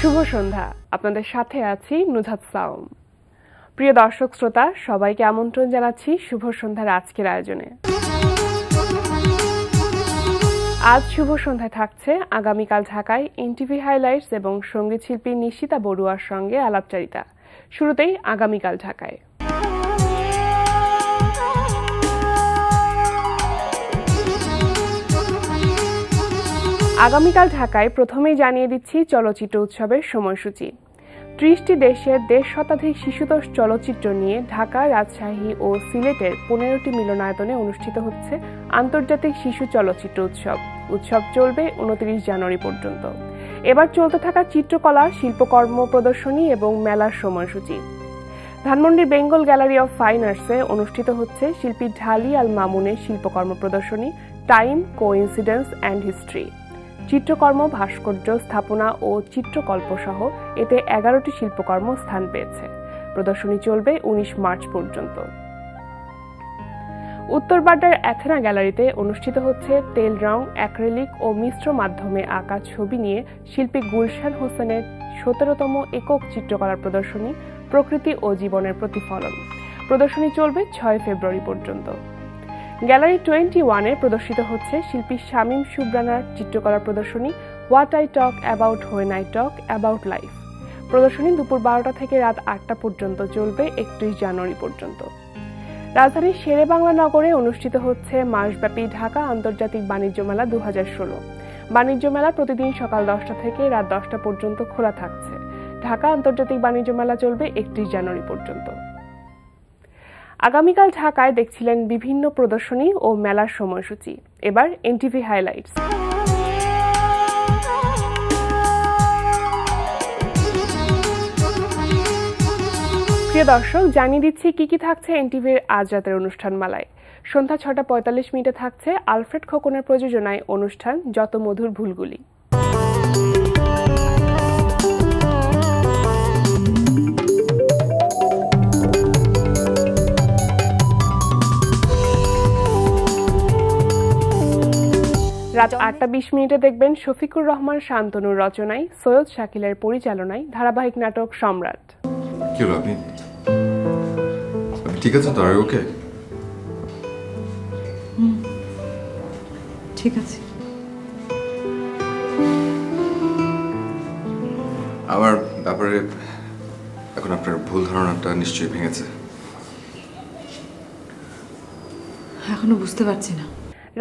শুভ সন্ধ্যা, আপনাদের সাথে আছি নুজহাত সাওম। প্রিয় দর্শক শ্রোতা, সবাইকে আমন্ত্রণ জানাচ্ছি শুভ সন্ধ্যার আজকের আয়োজনে। আজ শুভ সন্ধ্যায় থাকছে আগামীকাল ঢাকায় এনটিভি হাইলাইটস এবং সঙ্গীত শিল্পী নিশিতা বড়ুয়ার সঙ্গে আলাপচারিতা। শুরুতেই আগামীকাল ঢাকায়। আগামীকাল ঢাকায় প্রথমেই জানিয়ে দিচ্ছি চলচ্চিত্র উৎসবের সময়সূচি। ৩০টি দেশের ১.৫ শতাধিক শিশুতোষ চলচ্চিত্র নিয়ে ঢাকা, রাজশাহী ও সিলেটের ১৫টি মিলনায়তনে অনুষ্ঠিত হচ্ছে আন্তর্জাতিক শিশু চলচ্চিত্র উৎসব। উৎসব চলবে ২৯ জানুয়ারি পর্যন্ত। এবার চলতে থাকা চিত্রকলা, শিল্পকর্ম প্রদর্শনী এবং মেলার সময়সূচি। ধানমন্ডির বেঙ্গল গ্যালারি অফ ফাইন আর্টসে অনুষ্ঠিত হচ্ছে শিল্পী ঢালি আল মামুনের শিল্পকর্ম প্রদর্শনী টাইম, কোইন্সিডেন্স অ্যান্ড হিস্ট্রি। চিত্রকর্ম, ভাস্কর্য, স্থাপনা ও চিত্রকল্প সহ এতে ১১টি শিল্পকর্ম স্থান পেয়েছে। প্রদর্শনী চলবে ১৯ মার্চ পর্যন্ত। উত্তরবাড্ডার অ্যাথেনা গ্যালারিতে অনুষ্ঠিত হচ্ছে তেল রং, অ্যাক্রিলিক ও মিশ্র মাধ্যমে আঁকা ছবি নিয়ে শিল্পী গুলশান হোসেনের ১৭তম একক চিত্রকলার প্রদর্শনী প্রকৃতি ও জীবনের প্রতিফলন। প্রদর্শনী চলবে ৬ ফেব্রুয়ারি পর্যন্ত। গ্যালারি 21-এ প্রদর্শিত হচ্ছে শিল্পী শামীম সুবরানার চিত্রকলার প্রদর্শনী what I talk about when I talk about life. প্রদর্শনী দুপুর ১২টা থেকে রাত ৮টা পর্যন্ত চলবে ৩১ জানুয়ারি পর্যন্ত। রাজধানীর শেরে বাংলা নগরে অনুষ্ঠিত হচ্ছে মাসব্যাপী ঢাকা আন্তর্জাতিক বাণিজ্য মেলা ২০১৬। বাণিজ্য মেলা প্রতিদিন সকাল ১০টা থেকে রাত ১০টা পর্যন্ত খোলা থাকছে। ঢাকা আন্তর্জাতিক বাণিজ্য মেলা চলবে ৩১ জানুয়ারি পর্যন্ত। আগামীকাল ঢাকায় দেখছিলেন বিভিন্ন প্রদর্শনী ও মেলার সময়সূচি। এবার এনটিভি হাইলাইটস। প্রিয় দর্শক, জানিয়ে দিচ্ছি কি থাকছে এনটিভির আজ রাতের অনুষ্ঠানমালায়। সন্ধ্যা ৬টা ৪৫ থাকছে আলফ্রেড খোকনের প্রযোজনায় অনুষ্ঠান যত মধুর ভুলগুলি। রাত ৮টা ২০ দেখবেন শফিকুর রহমান শান্তনুর রচনায়, সৈয়দ শাকিলের পরিচালনায় ধারাবাহিক নাটক সম্রাট। কি হলো, আপনি ঠিক আছে তো? আর ওকে? ঠিক আছে। আমার ব্যাপারে এখন আপনার ভুল ধারণাটা নিশ্চয়ই ভেঙেছে। এখনো বুঝতে পারছি না।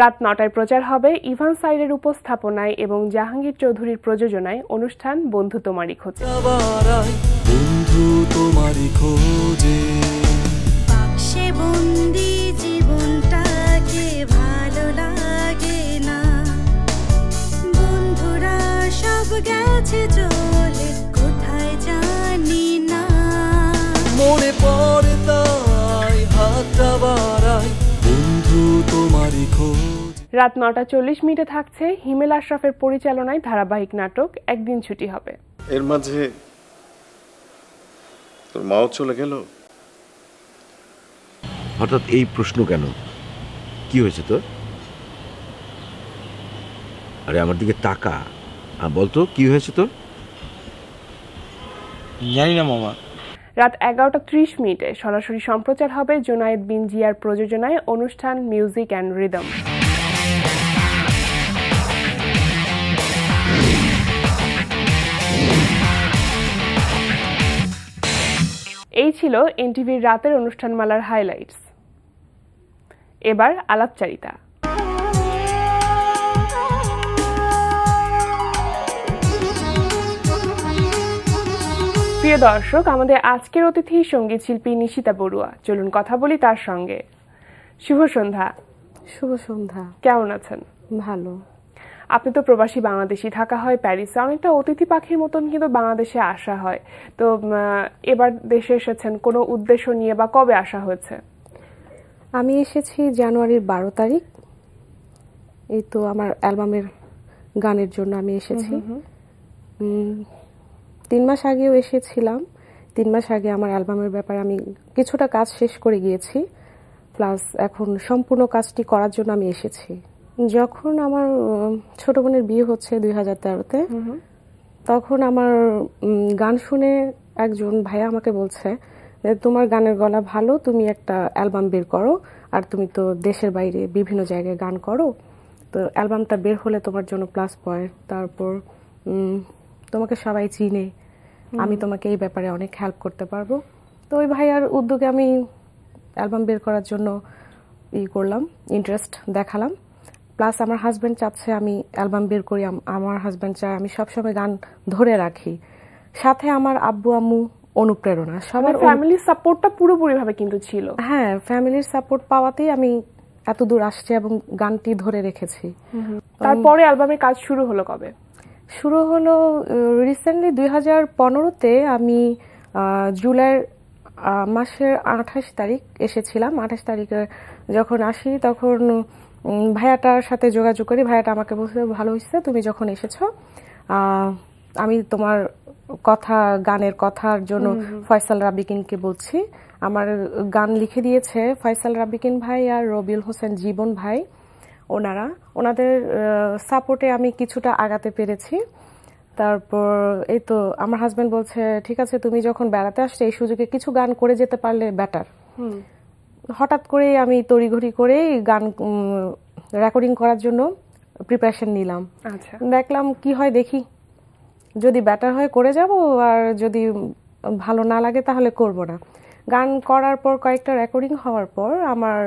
রাত ৯টায় প্রচার হবে ইভান সাইরের উপস্থাপনায় এবং জাহাঙ্গীর চৌধুরীর প্রযোজনায় অনুষ্ঠান বন্ধু তোমারই খোঁজে। বন্ধু তোমারই খোঁজে বাক্সে বন্দি জীবনটাকে ভালো লাগে না, বন্ধুরা সব গেছে চলে কোথায় জানি না, মনে পড়ে তাই হাতটা বাড়াই বন্ধু তোমারই খোঁজ। রাত ৯টা ৪০ থাকছে হিমেল আশরাফের পরিচালনায় ধারাবাহিক নাটক একদিন ছুটি হবে। এর মাঝে তোর মাও চলে গেল। হঠাৎ এই প্রশ্ন কেন? কি হয়েছে তোর? আরে আমার দিকে তাকা, বলতো কি হয়েছে তোর? জানি না মামা। রাত ১১টা ৩০ সরাসরি সম্প্রচার হবে জোনায়েদ বিন জিয়ার প্রযোজনায় অনুষ্ঠান মিউজিক অ্যান্ড রিদম। এই ছিল এনটিভির রাতের অনুষ্ঠানমালার হাইলাইটস। এবার আলাপচারিতা। প্রিয় দর্শক, আমাদের আজকের অতিথি সঙ্গীত শিল্পী নিশিতা বড়ুয়া। চলুন কথা বলি তার সঙ্গে। শুভ সন্ধ্যা। শুভ সন্ধ্যা। কেমন আছেন? ভালো। আপনি তো প্রবাসী বাংলাদেশি, থাকা হয় প্যারিসে। অনেকটা অতিথি পাখির মতন কিন্তু বাংলাদেশে আসা হয়। তো এবার দেশে এসেছেন কোনো উদ্দেশ্য নিয়ে, বা কবে আসা হয়েছে? আমি এসেছি জানুয়ারির ১২ তারিখ। এই তো আমার অ্যালবামের গানের জন্য আমি এসেছি। ৩ মাস আগেও এসেছিলাম। 3 মাস আগে আমার অ্যালবামের ব্যাপারে আমি কিছুটা কাজ শেষ করে গিয়েছি, প্লাস এখন সম্পূর্ণ কাজটি করার জন্য আমি এসেছি। যখন আমার ছোট বোনের বিয়ে হচ্ছে 2013-তে, তখন আমার গান শুনে একজন ভাইয়া আমাকে বলছে যে তোমার গানের গলা ভালো, তুমি একটা অ্যালবাম বের করো, আর তুমি তো দেশের বাইরে বিভিন্ন জায়গায় গান করো, তো অ্যালবামটা বের হলে তোমার জন্য প্লাস পয়েন্ট, তারপর তোমাকে সবাই চিনে, আমি তোমাকে এই ব্যাপারে অনেক হেল্প করতে পারবো। তো ওই ভাইয়ার উদ্যোগে আমি অ্যালবাম বের করার জন্য করলাম, ইন্টারেস্ট দেখালাম। প্লাস আমার হাজব্যান্ড চাচ্ছে আমি অ্যালবাম বের করি, আমার হাজব্যান্ড চায় আমি সবসময় গান ধরে রাখি, সাথে আমার আব্বু আম্মু অনুপ্রেরণা, সবার ফ্যামিলির সাপোর্টটা পুরোপুরি ভাবে কিন্তু ছিল। হ্যাঁ, ফ্যামিলির সাপোর্ট পাওয়াতেই আমি এত দূর আসছি এবং গানটি ধরে রেখেছি। তারপরে অ্যালবামের কাজ শুরু হলো কবে? শুরু হলো রিসেন্টলি 2015-তে। আমি জুলাই মাসের 28 তারিখ এসেছিলাম। 28 তারিখে যখন আসি তখন ভাইয়াটার সাথে যোগাযোগ করি। ভাইয়াটা আমাকে বলছে ভালো হয়েছে তুমি যখন এসেছো, আমি তোমার কথা, গানের কথার জন্য ফয়সাল রাব্বিকিনকে বলছি। আমার গান লিখে দিয়েছে ফয়সাল রাব্বিকিন ভাই আর রবিউল হোসেন জীবন ভাই। ওনাদের সাপোর্টে আমি কিছুটা আগাতে পেরেছি। তারপর এই তো আমার হাজবেন্ড বলছে ঠিক আছে তুমি যখন বেড়াতে আসছো এই সুযোগে কিছু গান করে যেতে পারলে বেটার। হঠাৎ করে আমি তড়িঘড়ি করে গান রেকর্ডিং করার জন্য প্রিপারেশন নিলাম। আচ্ছা, দেখলাম কি হয় দেখি, যদি বেটার হয় করে যাব, আর যদি ভালো না লাগে তাহলে করব না। গান করার পর কয়েকটা রেকর্ডিং হওয়ার পর আমার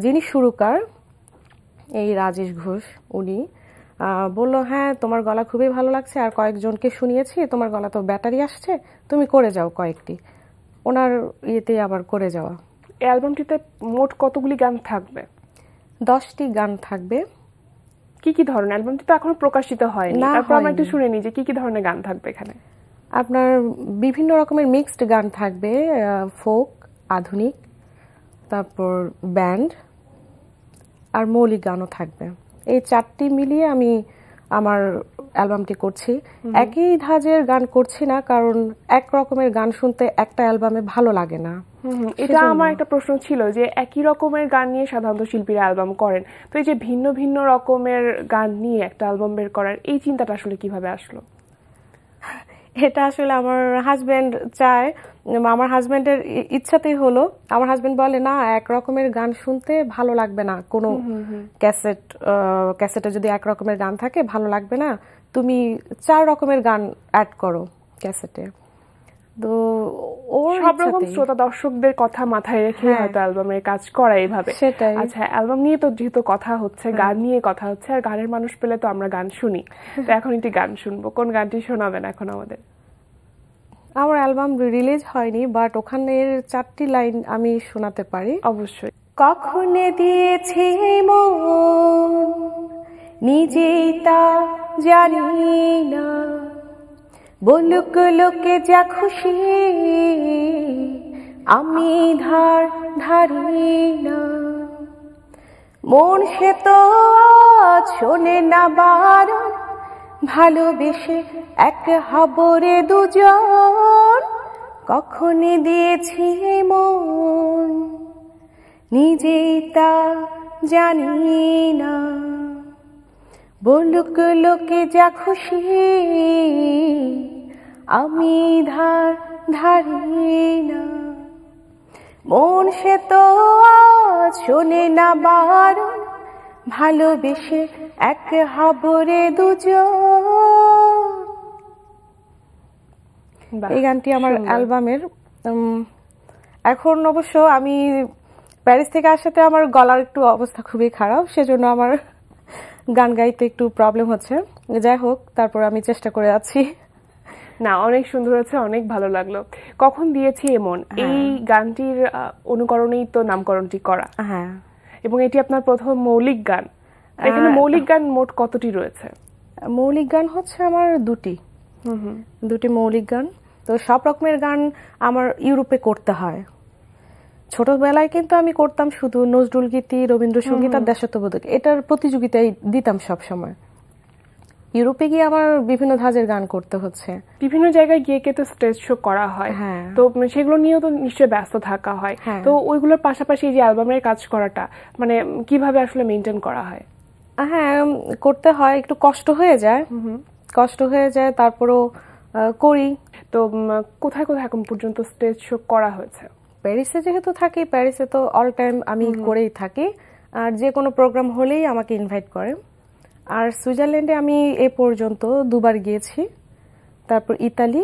যিনি সুরকার এই রাজেশ ঘোষ, উনি বলল হ্যাঁ তোমার গলা খুবই ভালো লাগছে, আর কয়েকজনকে শুনিয়েছি তোমার গলা তো ব্যাটারি আসছে, তুমি করে যাও কয়েকটি। ওনার ইয়েতে আবার করে যাওয়া। এই অ্যালবামটিতে মোট কতগুলি গান থাকবে? 10টি গান থাকবে। কি কি ধরনের? অ্যালবামটি তো এখনো প্রকাশিত হয়নি, তারপর আমরা একটু শুনে নিই যে কি কি ধরনের গান থাকবে এখানে। আপনার বিভিন্ন রকমের মিক্সড গান থাকবে, ফোক, আধুনিক, তারপর ব্যান্ড আর মৌলিক গানও থাকবে। এই 4টি মিলিয়ে আমি আমার অ্যালবামটি করছি। একই ধাঁচের গান করছি না, কারণ এক রকমের গান শুনতে একটা অ্যালবামে ভালো লাগে না। এটা আমার একটা প্রশ্ন ছিল যে একই রকমের গান নিয়ে সাধারণত শিল্পীরা অ্যালবাম করেন, তো এই যে ভিন্ন ভিন্ন রকমের গান নিয়ে একটা অ্যালবাম বের করার এই চিন্তাটা আসলে কিভাবে আসলো? এটা আসলে আমার হাজবেন্ড চায়, আমার হাজবেন্ডের ইচ্ছাতেই হলো। আমার হাজবেন্ড বলে না এক রকমের গান শুনতে ভালো লাগবে না, কোনো ক্যাসেটে যদি এক রকমের গান থাকে ভালো লাগবে না, তুমি 4 রকমের গান অ্যাড করো ক্যাসেটে। তো ওর সব রকম শ্রোতা দর্শকদের কথা মাথায় রেখে হয়তো অ্যালবামের কাজ করা এইভাবে। সেটাই। আচ্ছা, অ্যালবাম নিয়ে তো যেহেতু কথা হচ্ছে, গান নিয়ে কথা হচ্ছে, আর গানের মানুষ পেলে তো আমরা গান শুনি, তো এখন একটি গান শুনবো। কোন গানটি শোনাবেন এখন আমাদের? আমার অ্যালবাম রিলিজ হয়নি, বাট ওখানের 4টি লাইন আমি শোনাতে পারি। অবশ্যই। কখন দিয়েছি মন নিজেই তা জানি না, বলুক লোকে যা খুশি আমি ধারি না, মন সে তো শোনে না বারণ, ভালোবেসে এক হবরে দুজন, কখন দিয়েছি মন নিজেই তা জানি না, বলুক লোকে যা খুশি আমি ধারি না, মন সে তো শোনে না বারণ, ভালোবেসে এক হবরে দুজন। এই গানটি আমার অ্যালবামের। এখন অবশ্য আমি প্যারিস থেকে আসাতে আমার গলার একটু অবস্থা খুবই খারাপ, সেজন্য আমার গান গাইতে একটু প্রবলেম হচ্ছে। যাই হোক, তারপর আমি চেষ্টা করে যাচ্ছি। না, অনেক সুন্দর হচ্ছে, অনেক ভালো লাগলো। কখন দিয়েছি এমন, এই গানটির অনুকরণেই তো নামকরণটি করা। হ্যাঁ, এবং এটি আপনার প্রথম মৌলিক গান। এখানে মৌলিক গান মোট কতটি রয়েছে? মৌলিক গান হচ্ছে আমার 2টি মৌলিক গান। তো সব রকমের গান আমার ইউরোপে করতে হয়। ছোটবেলায় কিন্তু আমি করতাম শুধু নজরুল গীতি, রবীন্দ্রসঙ্গীত আর দেশাত্মবোধক, এটার প্রতিযোগিতায় দিতাম সব সময়। ইউরোপে গিয়ে আমার বিভিন্ন ধাঁচের গান করতে হচ্ছে। বিভিন্ন জায়গায় গিয়ে তো স্টেজ শো করা হয়, তো সেগুলো নিয়েও তো নিশ্চয়ই ব্যস্ত থাকা হয়। তো ওইগুলোর পাশাপাশি যে অ্যালবামের কাজ করাটা মানে কিভাবে আসলে মেনটেন করা হয়? হ্যাঁ, করতে হয়, একটু কষ্ট হয়ে যায়, কষ্ট হয়ে যায়, তারপরও করি। তো কোথায় কোথায় এখন পর্যন্ত স্টেজ শো করা হয়েছে? প্যারিসে যেহেতু থাকি, প্যারিসে তো অল টাইম আমি করেই থাকি, আর যে কোনো প্রোগ্রাম হলেই আমাকে ইনভাইট করে। আর সুইজারল্যান্ডে আমি এ পর্যন্ত 2 বার গিয়েছি, তারপর ইতালি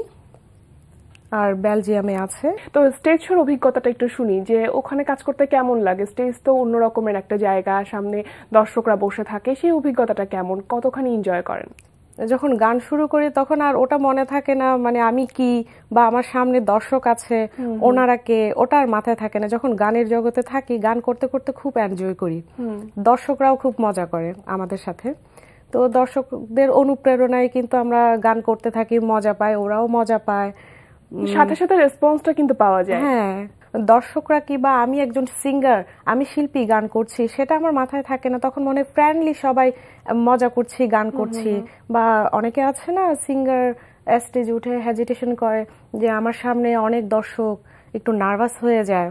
আর বেলজিয়ামে আছে। তো স্টেজ শোর অভিজ্ঞতাটা একটু শুনি, যে ওখানে কাজ করতে কেমন লাগে? স্টেজ তো অন্য রকমের একটা জায়গা, সামনে দর্শকরা বসে থাকে, সেই অভিজ্ঞতাটা কেমন, কতখানি এনজয় করেন? যখন গান শুরু করি তখন আর ওটা মনে থাকে না, মানে আমি কি বা আমার সামনে দর্শক আছে ওনারা কে, ওটা আর মাথায় থাকে না। যখন গানের জগতে থাকি, গান করতে করতে খুব এনজয় করি, দর্শকরাও খুব মজা করে আমাদের সাথে। তো দর্শকদের অনুপ্রেরণায় কিন্তু আমরা গান করতে থাকি, মজা পাই, ওরাও মজা পায়, সাথে সাথে রেসপন্সটা কিন্তু পাওয়া যায়। হ্যাঁ, দর্শকরা কি বা আমি একজন সিঙ্গার, আমি শিল্পী, গান করছি, সেটা আমার মাথায় থাকে না। তখন মনে ফ্রেন্ডলি সবাই মজা করছি, গান করছি। বা অনেকে আছে না সিঙ্গার স্টেজে উঠে হেজিটেশন করে, যে আমার সামনে অনেক দর্শক, একটু নার্ভাস হয়ে যায়।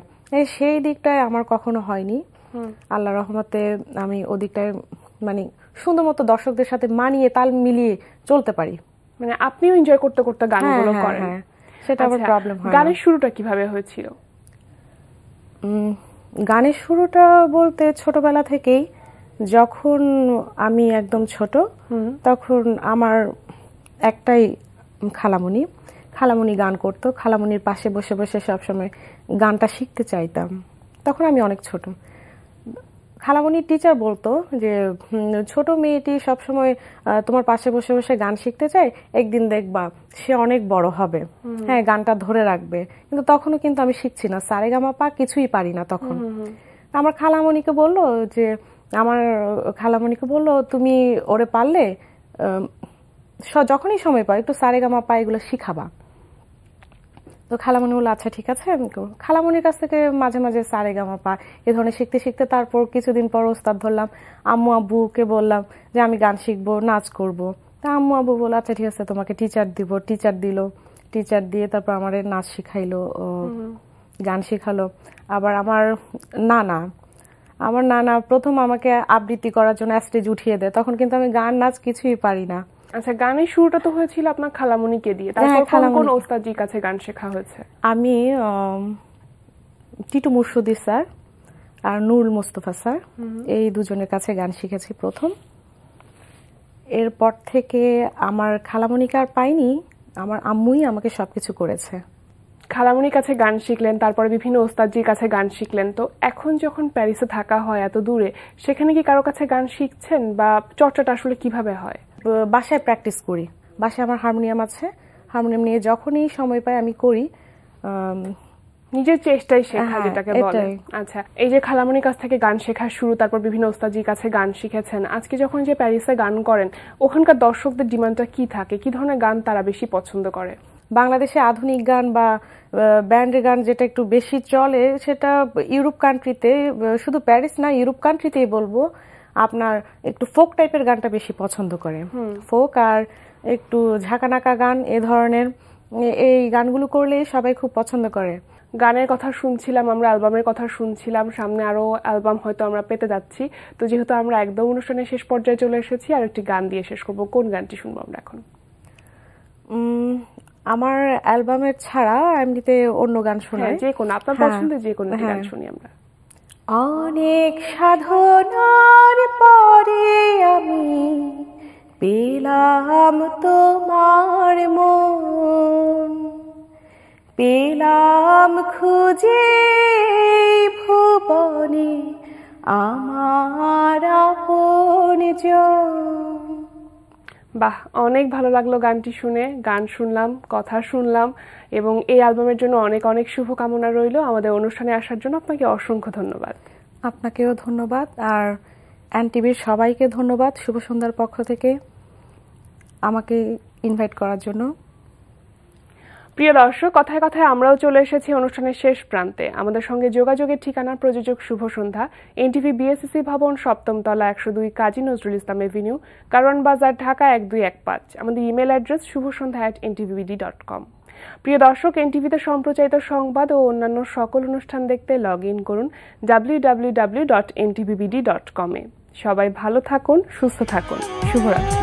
সেই দিকটায় আমার কখনো হয়নি, আল্লাহ রহমতে আমি ওদিকটায় মানে সুন্দর মতো দর্শকদের সাথে মানিয়ে তাল মিলিয়ে চলতে পারি। মানে আপনিও এনজয় করতে করতে গানগুলো করেন, সেটা আমার প্রবলেম হয় না। গানের শুরুটা কিভাবে হয়েছিল? গানের শুরুটা বলতে ছোটবেলা থেকেই, যখন আমি একদম ছোট তখন আমার একটাই খালামণি গান করতো। খালামণির পাশে বসে বসে সবসময় গানটা শিখতে চাইতাম। তখন আমি অনেক ছোট। খালামণির টিচার বলতো যে ছোট মেয়েটি সবসময় তোমার পাশে বসে বসে গান শিখতে চায়, একদিন দেখবা সে অনেক বড় হবে, হ্যাঁ গানটা ধরে রাখবে। কিন্তু তখনও কিন্তু আমি শিখছি না, সারেগামাপা কিছুই পারি না তখন। আমার খালামণিকে বললো তুমি ওরে পারলে যখনই সময় পাও একটু সারেগামাপা এগুলো শিখাবা। তো খালামণি বললো আচ্ছা ঠিক আছে আমি করবো। খালামণির কাছ থেকে মাঝে মাঝে সারেগামাপা এ ধরনের শিখতে শিখতে তারপর কিছুদিন পর ওস্তাদ ধরলাম, আম্মু আব্বুকে বললাম যে আমি গান শিখবো, নাচ করবো। তা আম্মু আব্বু বললো আচ্ছা ঠিক আছে তোমাকে টিচার দিব। টিচার দিয়ে তারপর আমার নাচ শিখাইলো, গান শিখালো। আবার আমার নানা প্রথম আমাকে আবৃত্তি করার জন্য স্টেজ উঠিয়ে দেয়, তখন কিন্তু আমি গান নাচ কিছুই পারি না। আচ্ছা, গানের শুরুটা তো হয়েছিল আপনার খালামণিকে দিয়ে, তারপর কোন ওস্তাদজির কাছে গান শেখা হয়েছে? আমি টিটু মুর্শিদি স্যার আর নুরুল মুস্তফা স্যার, এই দুজনের কাছে গান শিখেছি প্রথম। এরপর থেকে আমার খালামণিকে আর পাইনি, আমার আম্মুই আমাকে সবকিছু করেছে। খালামণির কাছে গান শিখলেন, তারপরে বিভিন্ন ওস্তাদজির কাছে গান শিখলেন। তো এখন যখন প্যারিসে থাকা হয় এত দূরে, সেখানে কি কারো কাছে গান শিখছেন বা চর্চাটা আসলে কিভাবে হয়? বাসায় প্র্যাকটিস করি, বাসায় আমার হারমোনিয়াম আছে, হারমোনিয়াম নিয়ে যখনই সময় পাই আমি করি, নিজের চেষ্টাই শেখা যেটাকে বলে। আচ্ছা, এই যে খালামণির কাছ থেকে গান শেখা শুরু, তারপর বিভিন্ন ওস্তাদজির কাছে গান শিখেছেন, আজকে যখন যে প্যারিসে গান করেন, ওখানকার দর্শকদের ডিমান্ডটা কি থাকে, কি ধরনের গান তারা বেশি পছন্দ করে? বাংলাদেশে আধুনিক গান বা ব্যান্ডের গান যেটা একটু বেশি চলে, সেটা ইউরোপ কান্ট্রিতে, শুধু প্যারিস না ইউরোপ কান্ট্রিতেই বলবো, আপনার একটু ফোক টাইপের গানটা বেশি পছন্দ করে। ফোক আর একটু ঝাঁকানাকা গান, এ ধরনের এই গানগুলো করলে সবাই খুব পছন্দ করে। গানের কথা শুনছিলাম আমরা, অ্যালবামের কথা শুনছিলাম, সামনে আরো অ্যালবাম হয়তো আমরা পেতে যাচ্ছি। তো যেহেতু আমরা একদম অনুষ্ঠানের শেষ পর্যায়ে চলে এসেছি, আর একটি গান দিয়ে শেষ করবো। কোন গানটি শুনবো আমরা এখন? আমার অ্যালবামের ছাড়া এমনিতে অন্য গান শোনাই, যে কোনো আপনার পছন্দের যে কোনো গান শুনি আমরা। অনেক সাধনার পরে আমি পেলাম তোমার মন, পেলাম খুঁজে ভুবনে আমার আপনজন। বাহ, অনেক ভালো লাগলো গানটি শুনে। গান শুনলাম, কথা শুনলাম, এবং এই অ্যালবামের জন্য অনেক অনেক শুভকামনা রইল। আমাদের অনুষ্ঠানে আসার জন্য আপনাকে অসংখ্য ধন্যবাদ। আপনাকেও ধন্যবাদ, আর এনটিভির সবাইকে ধন্যবাদ শুভ সন্ধ্যার পক্ষ থেকে আমাকে ইনভাইট করার জন্য। প্রিয় দর্শক, কথায় কথায় আমরাও চলে এসেছি অনুষ্ঠানের শেষ প্রান্তে। আমাদের সঙ্গে যোগাযোগের ঠিকানা প্রযোজক শুভ সন্ধ্যা, এনটিভি বিএসসি ভবন, 7ম তলা, 102 কাজী নজরুল ইসলাম এভিনিউ, কারওয়ান বাজার, ঢাকা 1215। আমাদের ইমেল অ্যাড্রেস shubhosandha@ntvbd.com। প্রিয় দর্শক, এনটিভিতে সম্প্রচারিত সংবাদ ও অন্যান্য সকল অনুষ্ঠান দেখতে লগ ইন করুন www.ntvbd.com-এ। সবাই ভালো থাকুন, সুস্থ থাকুন। শুভরাত্রি।